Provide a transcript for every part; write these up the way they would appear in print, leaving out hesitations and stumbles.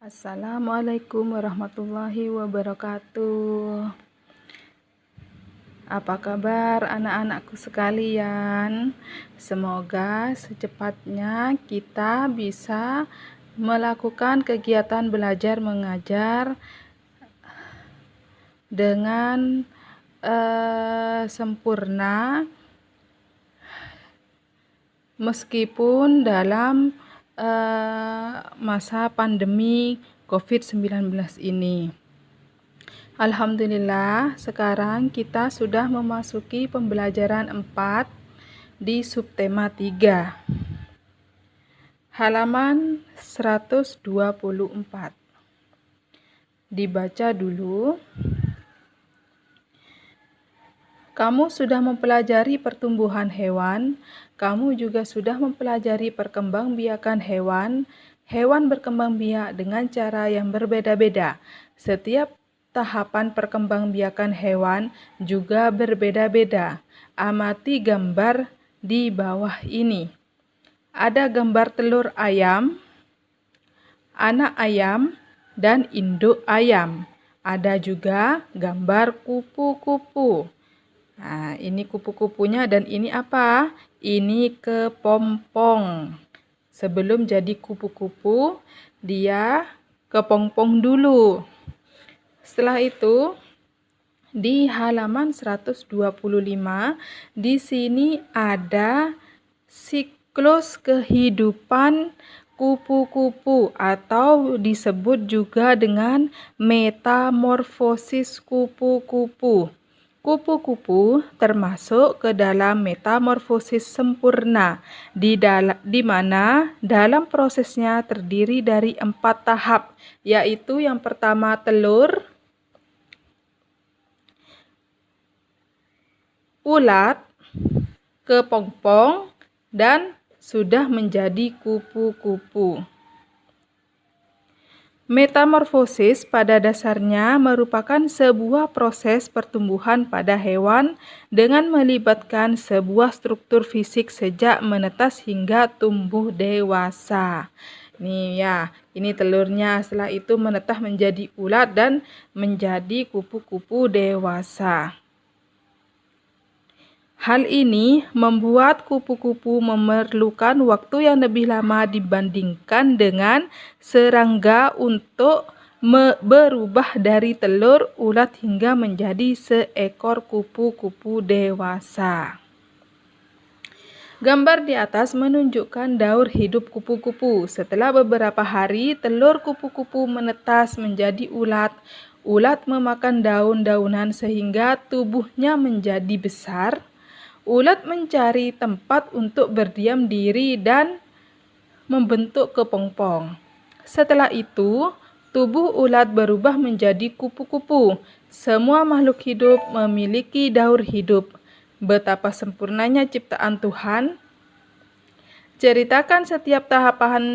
Assalamualaikum warahmatullahi wabarakatuh. Apa kabar anak-anakku sekalian? Semoga secepatnya kita bisa melakukan kegiatan belajar mengajar dengan sempurna meskipun dalam masa pandemi COVID-19 ini. Alhamdulillah, sekarang kita sudah memasuki pembelajaran 4 di subtema 3. Halaman 124. Dibaca dulu. Kamu sudah mempelajari pertumbuhan hewan, kamu juga sudah mempelajari perkembangbiakan hewan. Hewan berkembang biak dengan cara yang berbeda-beda. Setiap tahapan perkembangbiakan hewan juga berbeda-beda. Amati gambar di bawah ini. Ada gambar telur ayam, anak ayam, dan induk ayam. Ada juga gambar kupu-kupu. Nah, ini kupu-kupunya dan ini apa? Ini kepompong. Sebelum jadi kupu-kupu, dia kepompong dulu. Setelah itu, di halaman 125, di sini ada siklus kehidupan kupu-kupu atau disebut juga dengan metamorfosis kupu-kupu. Kupu-kupu termasuk ke dalam metamorfosis sempurna, di mana dalam prosesnya terdiri dari 4 tahap, yaitu yang pertama telur, ulat, kepompong, dan sudah menjadi kupu-kupu. Metamorfosis pada dasarnya merupakan sebuah proses pertumbuhan pada hewan dengan melibatkan sebuah struktur fisik sejak menetas hingga tumbuh dewasa. Nih ya, ini telurnya, setelah itu menetas menjadi ulat dan menjadi kupu-kupu dewasa. Hal ini membuat kupu-kupu memerlukan waktu yang lebih lama dibandingkan dengan serangga untuk berubah dari telur ulat hingga menjadi seekor kupu-kupu dewasa. Gambar di atas menunjukkan daur hidup kupu-kupu. Setelah beberapa hari, telur kupu-kupu menetas menjadi ulat. Ulat memakan daun-daunan sehingga tubuhnya menjadi besar. Ulat mencari tempat untuk berdiam diri dan membentuk kepompong. Setelah itu, tubuh ulat berubah menjadi kupu-kupu. Semua makhluk hidup memiliki daur hidup. Betapa sempurnanya ciptaan Tuhan. Ceritakan setiap tahapan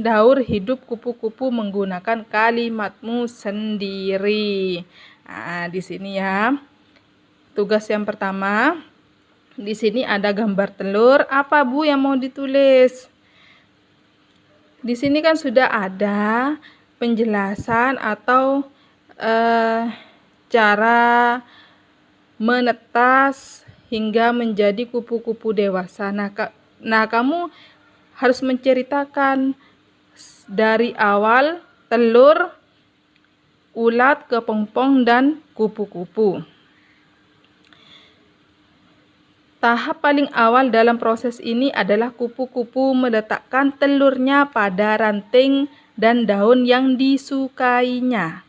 daur hidup kupu-kupu menggunakan kalimatmu sendiri. Nah, di sini ya. Tugas yang pertama. Di sini ada gambar telur. Apa Bu yang mau ditulis? Di sini kan sudah ada penjelasan atau cara menetas hingga menjadi kupu-kupu dewasa. Nah, kamu harus menceritakan dari awal telur, ulat, kepompong, dan kupu-kupu. Tahap paling awal dalam proses ini adalah kupu-kupu meletakkan telurnya pada ranting dan daun yang disukainya.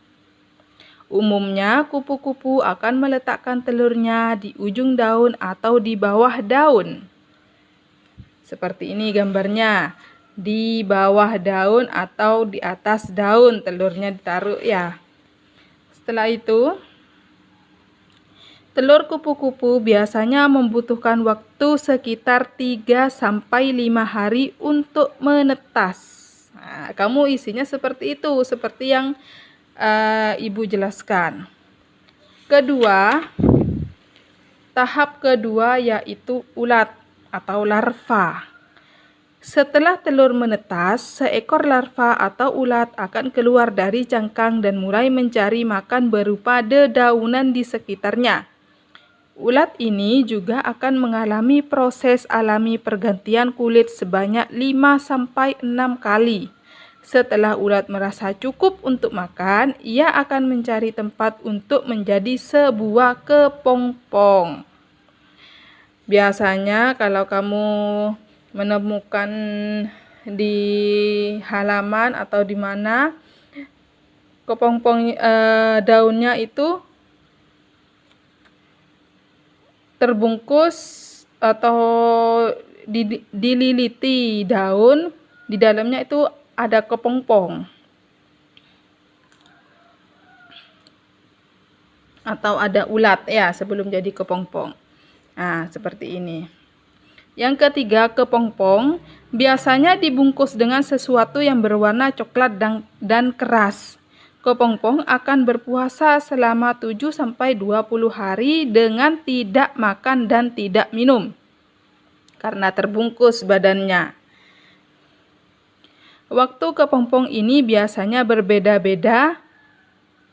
Umumnya, kupu-kupu akan meletakkan telurnya di ujung daun atau di bawah daun. Seperti ini gambarnya. Di bawah daun atau di atas daun telurnya ditaruh ya. Setelah itu, telur kupu-kupu biasanya membutuhkan waktu sekitar 3-5 hari untuk menetas. Nah, kamu isinya seperti itu, seperti yang Ibu jelaskan. Tahap kedua yaitu ulat atau larva. Setelah telur menetas, seekor larva atau ulat akan keluar dari cangkang dan mulai mencari makan berupa dedaunan di sekitarnya. Ulat ini juga akan mengalami proses alami pergantian kulit sebanyak 5-6 kali. Setelah ulat merasa cukup untuk makan, ia akan mencari tempat untuk menjadi sebuah kepompong. Biasanya kalau kamu menemukan di halaman atau di mana kepompong daunnya itu terbungkus atau dililiti daun, di dalamnya itu ada kepompong atau ada ulat ya sebelum jadi kepompong. Nah, seperti ini. Yang ketiga, kepompong biasanya dibungkus dengan sesuatu yang berwarna coklat dan keras. Kepompong akan berpuasa selama 7-20 hari dengan tidak makan dan tidak minum karena terbungkus badannya. Waktu kepompong ini biasanya berbeda-beda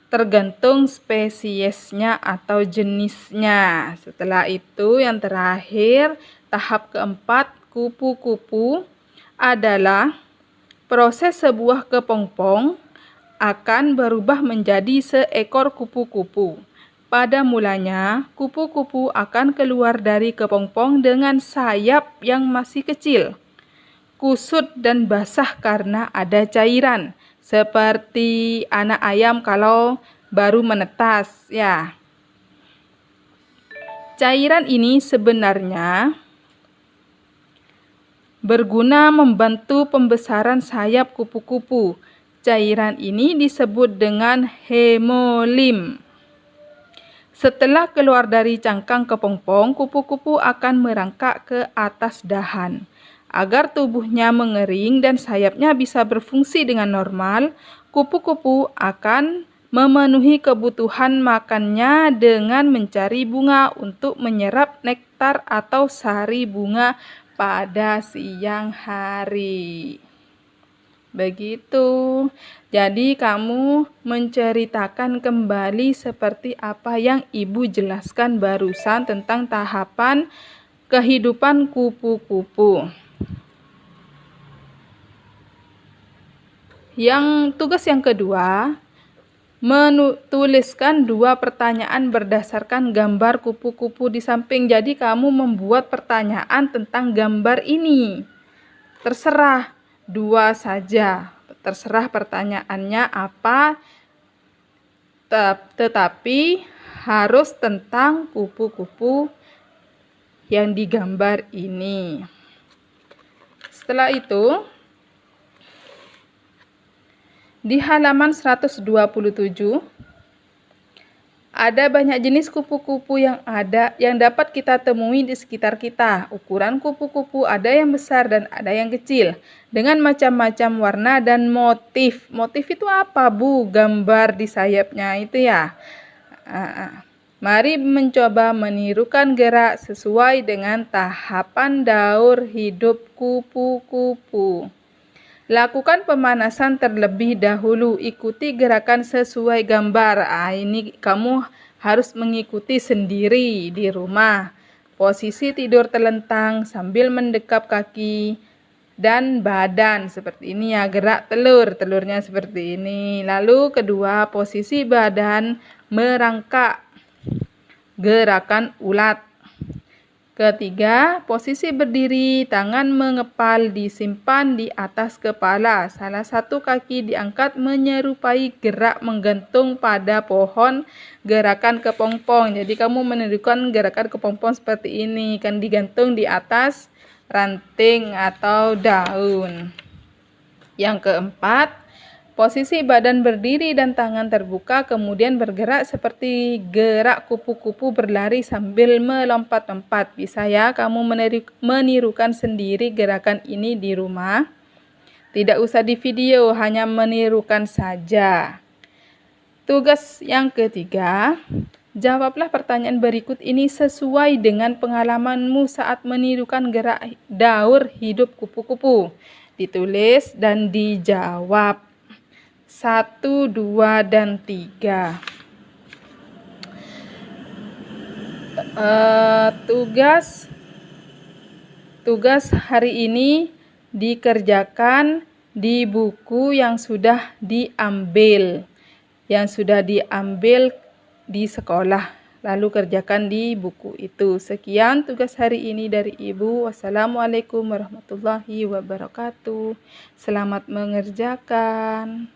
tergantung spesiesnya atau jenisnya. Setelah itu yang terakhir, tahap keempat, kupu-kupu adalah proses sebuah kepompong akan berubah menjadi seekor kupu-kupu. Pada mulanya, kupu-kupu akan keluar dari kepompong dengan sayap yang masih kecil, kusut dan basah karena ada cairan, seperti anak ayam kalau baru menetas ya. Cairan ini sebenarnya berguna membantu pembesaran sayap kupu-kupu. Cairan ini disebut dengan hemolim. Setelah keluar dari cangkang kepompong, kupu-kupu akan merangkak ke atas dahan. Agar tubuhnya mengering dan sayapnya bisa berfungsi dengan normal, kupu-kupu akan memenuhi kebutuhan makannya dengan mencari bunga untuk menyerap nektar atau sari bunga pada siang hari. Begitu. Jadi kamu menceritakan kembali seperti apa yang Ibu jelaskan barusan tentang tahapan kehidupan kupu-kupu. Tugas yang kedua, menuliskan 2 pertanyaan berdasarkan gambar kupu-kupu di samping. Jadi kamu membuat pertanyaan tentang gambar ini. Terserah 2 saja. Terserah pertanyaannya apa, tetapi harus tentang kupu-kupu yang digambar ini. Setelah itu, di halaman 127 ada banyak jenis kupu-kupu yang dapat kita temui di sekitar kita. Ukuran kupu-kupu ada yang besar dan ada yang kecil dengan macam-macam warna dan motif. Motif itu apa, Bu? Gambar di sayapnya itu ya. Mari mencoba menirukan gerak sesuai dengan tahapan daur hidup kupu-kupu. Lakukan pemanasan terlebih dahulu. Ikuti gerakan sesuai gambar. Ini kamu harus mengikuti sendiri di rumah. Posisi tidur telentang sambil mendekap kaki dan badan. Seperti ini ya, gerak telurnya seperti ini. Lalu kedua, posisi badan merangkak. Gerakan ulat. Ketiga, posisi berdiri, tangan mengepal disimpan di atas kepala. Salah satu kaki diangkat menyerupai gerak menggantung pada pohon, gerakan kepompong. Jadi kamu menirukan gerakan kepompong seperti ini, kan digantung di atas ranting atau daun. Yang keempat, posisi badan berdiri dan tangan terbuka, kemudian bergerak seperti gerak kupu-kupu berlari sambil melompat-lompat. Bisa ya kamu menirukan sendiri gerakan ini di rumah. Tidak usah di video, hanya menirukan saja. Tugas yang ketiga, Jawablah pertanyaan berikut ini sesuai dengan pengalamanmu saat menirukan gerak daur hidup kupu-kupu. Ditulis dan dijawab. 1, 2, dan 3. Tugas hari ini dikerjakan di buku yang sudah diambil. Di sekolah. Lalu kerjakan di buku itu. Sekian tugas hari ini dari Ibu. Wassalamualaikum warahmatullahi wabarakatuh. Selamat mengerjakan.